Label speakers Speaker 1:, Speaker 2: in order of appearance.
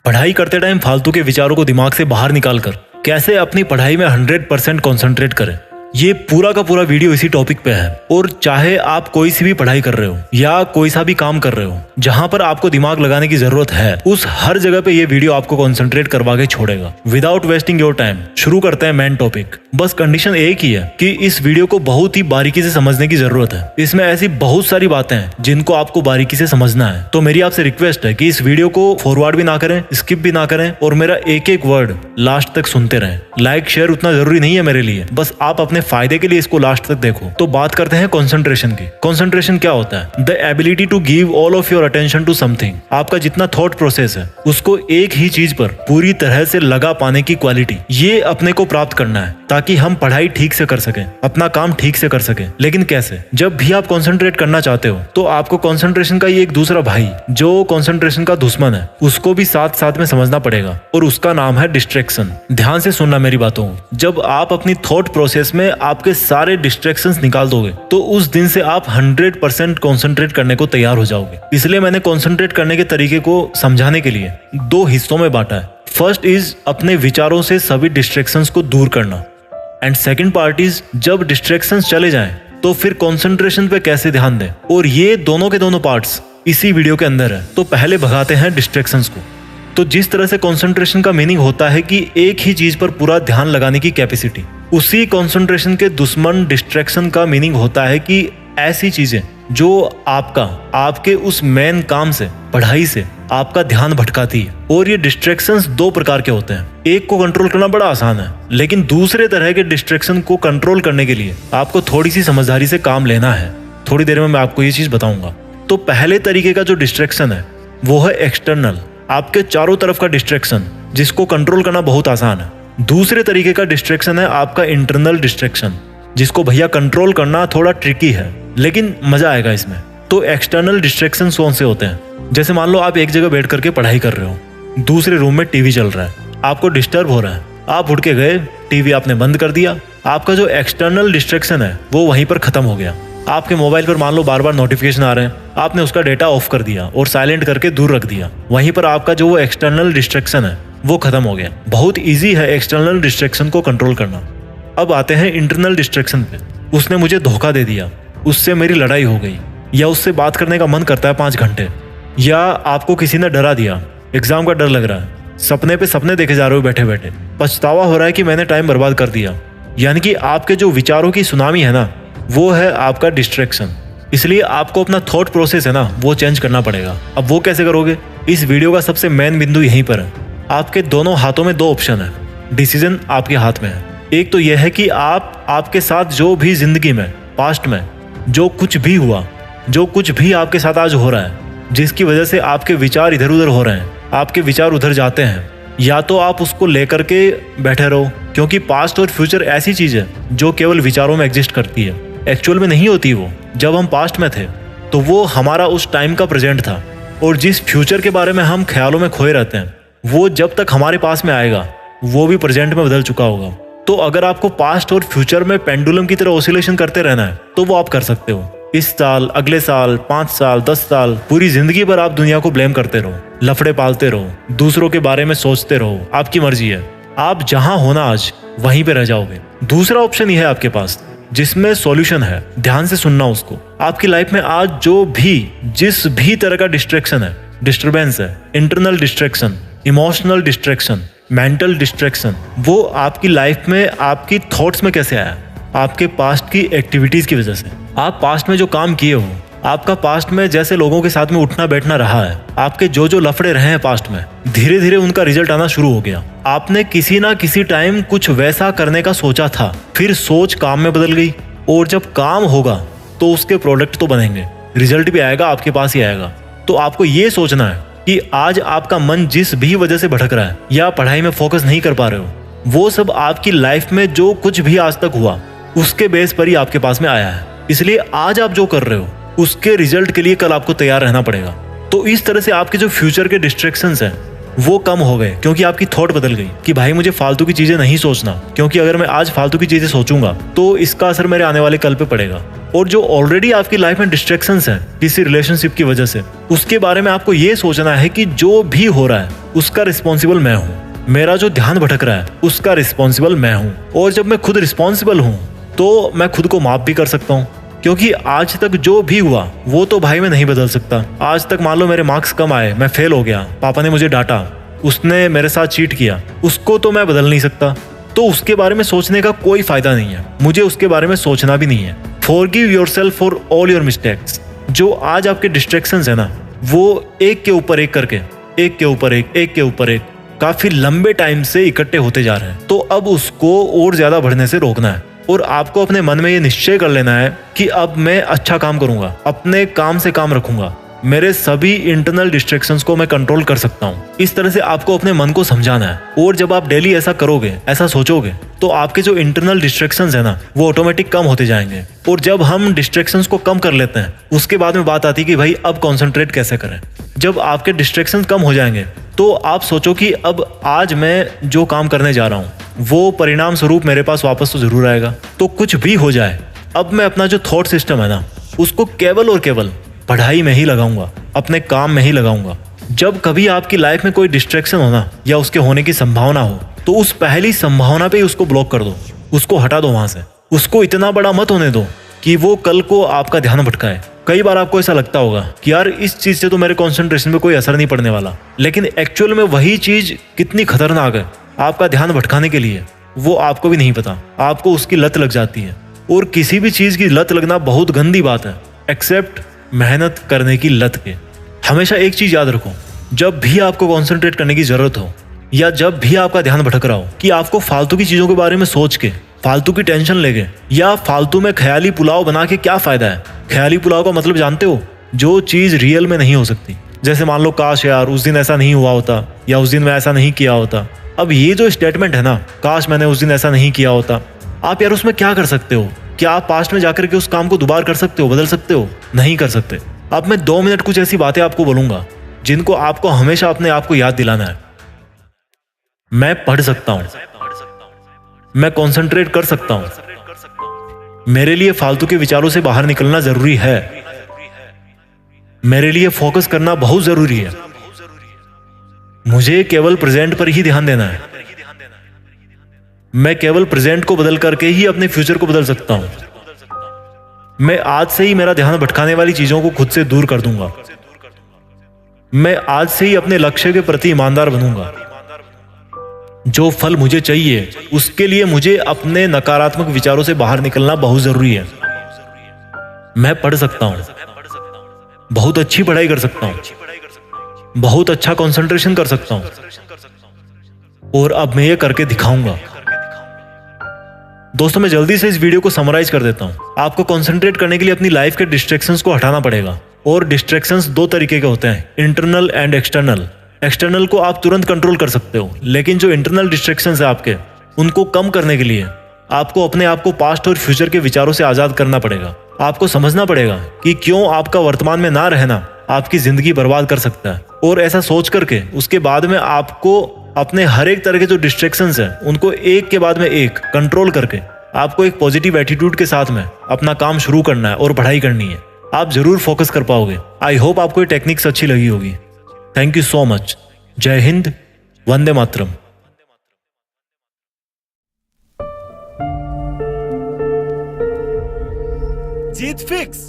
Speaker 1: पढ़ाई करते टाइम फालतू के विचारों को दिमाग से बाहर निकालकर कैसे अपनी पढ़ाई में 100% कॉन्सेंट्रेट करें, ये पूरा का पूरा वीडियो इसी टॉपिक पे है। और चाहे आप कोई सी भी पढ़ाई कर रहे हो या कोई सा भी काम कर रहे हो जहां पर आपको दिमाग लगाने की जरूरत है, उस हर जगह पे ये वीडियो आपको कॉन्सेंट्रेट करवा के छोड़ेगा। विदाउट वेस्टिंग योर टाइम शुरू करते हैं मेन टॉपिक। बस कंडीशन एक ही है कि इस वीडियो को बहुत ही बारीकी से समझने की जरूरत है। इसमें ऐसी बहुत सारी बातें हैं जिनको आपको बारीकी से समझना है। तो मेरी आपसे रिक्वेस्ट है कि इस वीडियो को फॉरवर्ड भी ना करें, स्किप भी ना करें और मेरा एक एक वर्ड लास्ट तक सुनते रहें। लाइक शेयर उतना जरूरी नहीं है मेरे लिए, बस आप अपने फायदे के लिए इसको लास्ट तक देखो। तो बात करते हैं कंसंट्रेशन की। कंसंट्रेशन क्या होता है? The ability to give all of your attention to something. आपका जितना थॉट प्रोसेस है उसको एक ही चीज पर पूरी तरह से लगा पाने की क्वालिटी, ये अपने को प्राप्त करना है ताकि हम पढ़ाई ठीक से कर सकें, अपना काम ठीक से कर सकें। लेकिन कैसे? जब भी आप कंसंट्रेट करना चाहते हो तो आपको कंसंट्रेशन का ये एक दूसरा भाई जो कंसंट्रेशन का दुश्मन है उसको भी साथ साथ में समझना पड़ेगा और उसका नाम है डिस्ट्रैक्शन। ध्यान से सुनना मेरी बातों को। जब आप अपनी थॉट प्रोसेस में आपके सारे डिस्ट्रैक्शंस निकाल दोगे तो उस दिन से आप 100% कंसंट्रेट करने को तैयार हो जाओगे। इसलिए मैंने कंसंट्रेट करने के तरीके को समझाने के लिए दो हिस्सों में बांटा है। फर्स्ट इज अपने विचारों से सभी डिस्ट्रैक्शंस को दूर करना, एंड सेकंड पार्ट इज जब डिस्ट्रैक्शंस चले जाएं तो फिर कंसंट्रेशन पे कैसे ध्यान दें। और ये दोनों के दोनों पार्ट्स इसी वीडियो के अंदर है। तो पहले भगाते हैं डिस्ट्रैक्शंस को। तो जिस तरह से कंसंट्रेशन का मीनिंग होता है कि एक ही चीज पर पूरा ध्यान लगाने की कैपेसिटी, उसी कंसंट्रेशन के दुश्मन डिस्ट्रैक्शन का मीनिंग होता है कि ऐसी चीजें जो आपके उस मेन काम से, पढ़ाई से आपका ध्यान भटकाती है। और ये डिस्ट्रैक्शंस दो प्रकार के होते हैं। एक को कंट्रोल करना बड़ा आसान है, लेकिन दूसरे तरह के डिस्ट्रैक्शन को कंट्रोल करने के लिए आपको थोड़ी सी समझदारी से काम लेना है। थोड़ी देर में मैं आपको ये चीज बताऊंगा। तो पहले तरीके का जो डिस्ट्रैक्शन है वो है एक्सटर्नल, आपके चारों तरफ का डिस्ट्रैक्शन जिसको कंट्रोल करना बहुत आसान है। दूसरे तरीके का डिस्ट्रैक्शन है आपका इंटरनल डिस्ट्रैक्शन, जिसको भैया कंट्रोल करना थोड़ा ट्रिकी है, लेकिन मजा आएगा इसमें। तो एक्सटर्नल डिस्ट्रैक्शन कौन से होते हैं? जैसे मान लो आप एक जगह बैठ करके पढ़ाई कर रहे हो, दूसरे रूम में टीवी चल रहा है, आपको डिस्टर्ब हो रहा है, आप उठ के गए, टीवी आपने बंद कर दिया, आपका जो एक्सटर्नल डिस्ट्रैक्शन है वो वहीं पर खत्म हो गया। आपके मोबाइल पर मान लो बार बार नोटिफिकेशन आ रहे हैं, आपने उसका डेटा ऑफ कर दिया और साइलेंट करके दूर रख दिया। वहीं पर आपका जो वो एक्सटर्नल डिस्ट्रैक्शन है वो खत्म हो गया। बहुत इजी है एक्सटर्नल डिस्ट्रैक्शन को कंट्रोल करना। अब आते हैं इंटरनल डिस्ट्रैक्शन पे। उसने मुझे धोखा दे दिया, उससे मेरी लड़ाई हो गई, या उससे बात करने का मन करता है 5 घंटे, या आपको किसी ने डरा दिया, एग्जाम का डर लग रहा है, सपने पे सपने देखे जा रहे हो बैठे बैठे, पछतावा हो रहा है कि मैंने टाइम बर्बाद कर दिया। यानी कि आपके जो विचारों की सुनामी है ना, वो है आपका डिस्ट्रैक्शन। इसलिए आपको अपना थॉट प्रोसेस है ना वो चेंज करना पड़ेगा। अब वो कैसे करोगे? इस वीडियो का सबसे मेन बिंदु यहीं पर है। आपके दोनों हाथों में 2 ऑप्शन है, डिसीजन आपके हाथ में है। एक तो यह है कि आप आपके साथ जो भी जिंदगी में, पास्ट में जो कुछ भी हुआ, जो कुछ भी आपके साथ आज हो रहा है, जिसकी वजह से आपके विचार इधर उधर हो रहे हैं, आपके विचार उधर जाते हैं, या तो आप उसको लेकर के बैठे रहो, क्योंकि पास्ट और फ्यूचर ऐसी चीज है जो केवल विचारों में एग्जिस्ट करती है, एक्चुअल में नहीं होती। वो जब हम पास्ट में थे तो वो हमारा उस टाइम का प्रेजेंट था, और जिस फ्यूचर के बारे में हम ख्यालों में खोए रहते हैं वो जब तक हमारे पास में आएगा वो भी प्रेजेंट में बदल चुका होगा। तो अगर आपको पास्ट और फ्यूचर में पेंडुलम की तरह ऑसिलेशन करते रहना है तो वो आप कर सकते हो। इस साल, अगले साल, 5 साल, 10 साल, पूरी जिंदगी भर आप दुनिया को ब्लेम करते रहो, लफड़े पालते रहो, दूसरों के बारे में सोचते रहो, आपकी मर्जी है। आप जहां होना आज वहीं पे रह जाओगे। दूसरा ऑप्शन ये है आपके पास जिसमें सॉल्यूशन है। ध्यान से सुनना उसको। आपकी लाइफ में आज जो भी, जिस भी तरह का डिस्ट्रैक्शन है, डिस्टर्बेंस है, internal distraction, emotional distraction, mental distraction, वो आपकी लाइफ में आपकी थॉट्स में कैसे आया? आपके पास्ट की एक्टिविटीज की वजह से। आप पास्ट में जो काम किए हो, आपका पास्ट में जैसे लोगों के साथ में उठना बैठना रहा है, आपके जो जो लफड़े रहे हैं पास्ट में, धीरे धीरे उनका रिजल्ट आना शुरू हो गया। आपने किसी ना किसी टाइम कुछ वैसा करने का सोचा था, फिर सोच काम में बदल गई, और जब काम होगा तो उसके प्रोडक्ट तो बनेंगे, रिजल्ट भी आएगा, आपके पास ही आएगा। तो आपको ये सोचना है कि आज आपका मन जिस भी वजह से भटक रहा है या पढ़ाई में फोकस नहीं कर पा रहे हो, वो सब आपकी लाइफ में जो कुछ भी आज तक हुआ उसके बेस पर ही आपके पास में आया है। इसलिए आज आप जो कर रहे हो उसके रिजल्ट के लिए कल आपको तैयार रहना पड़ेगा। तो इस तरह से आपके जो फ्यूचर के डिस्ट्रैक्शंस हैं वो कम हो गए क्योंकि आपकी थॉट बदल गई कि भाई मुझे फालतू की चीजें नहीं सोचना, क्योंकि अगर मैं आज फालतू की चीजें सोचूंगा तो इसका असर मेरे आने वाले कल पे पड़ेगा। और जो ऑलरेडी आपकी लाइफ में डिस्ट्रैक्शंस हैं किसी रिलेशनशिप की वजह से, उसके बारे में आपको ये सोचना है कि जो भी हो रहा है उसका रिस्पॉन्सिबल मैं हूँ। मेरा जो ध्यान भटक रहा है उसका रिस्पॉन्सिबल मैं हूँ। और जब मैं खुद रिस्पॉन्सिबल हूँ तो मैं खुद को माफ भी कर सकता हूँ, क्योंकि आज तक जो भी हुआ वो तो भाई मैं नहीं बदल सकता। आज तक मान लो मेरे मार्क्स कम आए, मैं फेल हो गया, पापा ने मुझे डांटा, उसने मेरे साथ चीट किया, उसको तो मैं बदल नहीं सकता। तो उसके बारे में सोचने का कोई फायदा नहीं है, मुझे उसके बारे में सोचना भी नहीं है। Forgive yourself for all your mistakes. जो आज आपके डिस्ट्रैक्शंस है ना, वो एक के ऊपर एक करके, एक के ऊपर एक के ऊपर एक, काफी लंबे टाइम से इकट्ठे होते जा रहे हैं। तो अब उसको और ज्यादा बढ़ने से रोकना है और आपको अपने मन में ये निश्चय कर लेना है कि अब मैं अच्छा काम करूंगा, अपने काम से काम रखूंगा, मेरे सभी इंटरनल डिस्ट्रैक्शंस को मैं कंट्रोल कर सकता हूँ। इस तरह से आपको अपने मन को समझाना है। और जब आप डेली ऐसा करोगे, ऐसा सोचोगे, तो आपके जो इंटरनल डिस्ट्रैक्शंस है ना, वो ऑटोमेटिक कम होते जाएंगे। और जब हम डिस्ट्रैक्शंस को कम कर लेते हैं, उसके बाद में बात आती है कि भाई अब कॉन्सेंट्रेट कैसे करें। जब आपके डिस्ट्रैक्शंस कम हो जाएंगे तो आप सोचो कि अब आज मैं जो काम करने जा रहा हूँ वो परिणाम स्वरूप मेरे पास वापस तो जरूर आएगा। तो कुछ भी हो जाए, अब मैं अपना जो थॉट सिस्टम है ना, उसको केवल और केवल पढ़ाई में ही लगाऊंगा, अपने काम में ही लगाऊंगा। जब कभी आपकी लाइफ में कोई डिस्ट्रैक्शन होना या उसके होने की संभावना हो, तो उस पहली संभावना पे ही उसको ब्लॉक कर दो, उसको हटा दो वहां से। उसको इतना बड़ा मत होने दो कि वो कल को आपका ध्यान भटकाए। कई बार आपको ऐसा लगता होगा कि यार इस चीज से तो मेरे कंसंट्रेशन पे कोई असर नहीं पड़ने वाला, लेकिन एक्चुअल में वही चीज कितनी खतरनाक है आपका ध्यान भटकाने के लिए, वो आपको भी नहीं पता। आपको उसकी लत लग जाती है। और किसी भी चीज की लत लगना बहुत गंदी बात है, एक्सेप्ट मेहनत करने की लत के। हमेशा एक चीज याद रखो, जब भी आपको कॉन्सेंट्रेट करने की जरूरत हो या जब भी आपका ध्यान भटक रहा हो कि आपको फालतू की चीजों के बारे में सोच के, फालतू की टेंशन लेके या फालतू में ख्याली पुलाव बना के क्या फायदा है। ख्याली पुलाव का मतलब जानते हो? जो चीज रियल में नहीं हो सकती। जैसे मान लो काश यार उस दिन ऐसा नहीं हुआ होता, या उस दिन मैं ऐसा नहीं किया होता। अब ये जो स्टेटमेंट है ना, काश मैंने उस दिन ऐसा नहीं किया होता, आप यार उसमें क्या कर सकते हो? क्या आप पास्ट में जाकर के उस काम को दोबारा कर सकते हो, बदल सकते हो? नहीं कर सकते। अब मैं 2 मिनट कुछ ऐसी बातें आपको बोलूंगा जिनको आपको हमेशा अपने आप को याद दिलाना है। मैं पढ़ सकता हूँ, मैं कंसंट्रेट कर सकता हूँ, मेरे लिए फालतू के विचारों से बाहर निकलना जरूरी है, मेरे लिए फोकस करना बहुत जरूरी है, मुझे केवल प्रेजेंट पर ही ध्यान देना है, मैं केवल प्रेजेंट को बदल करके ही अपने फ्यूचर को बदल सकता हूं, मैं आज से ही मेरा ध्यान भटकाने वाली चीजों को खुद से दूर कर दूंगा, मैं आज से ही अपने लक्ष्य के प्रति ईमानदार बनूंगा, जो फल मुझे चाहिए उसके लिए मुझे अपने नकारात्मक विचारों से बाहर निकलना बहुत जरूरी है। मैं पढ़ सकता हूं, बहुत अच्छी पढ़ाई कर सकता हूं, बहुत अच्छा कंसंट्रेशन कर सकता हूं, और अब मैं ये करके दिखाऊंगा। दोस्तों, मैं जल्दी से इस वीडियो को समराइज कर देता हूं। आपको कंसंट्रेट करने के लिए अपनी लाइफ के डिस्ट्रैक्शंस को हटाना पड़ेगा। और डिस्ट्रैक्शंस 2 तरीके के होते हैं, इंटरनल एंड एक्सटर्नल। एक्सटर्नल को आप तुरंत कंट्रोल कर सकते हो, लेकिन जो इंटरनल डिस्ट्रैक्शंस है आपके, उनको कम करने के लिए आपको अपने आप को पास्ट और फ्यूचर के विचारों से आजाद करना पड़ेगा। आपको समझना पड़ेगा कि क्यों आपका वर्तमान में ना रहना आपकी जिंदगी बर्बाद कर सकता है। और ऐसा सोच करके उसके बाद में आपको अपने हर एक तरह के जो डिस्ट्रैक्शंस हैं उनको एक के बाद में एक कंट्रोल करके आपको एक पॉजिटिव एटीट्यूड के साथ में अपना काम शुरू करना है और पढ़ाई करनी है। आप जरूर फोकस कर पाओगे। आई होप आपको ये टेक्निक्स अच्छी लगी होगी। Thank you so much. जय हिंद, वंदे मातरम।
Speaker 2: जीत फिक्स।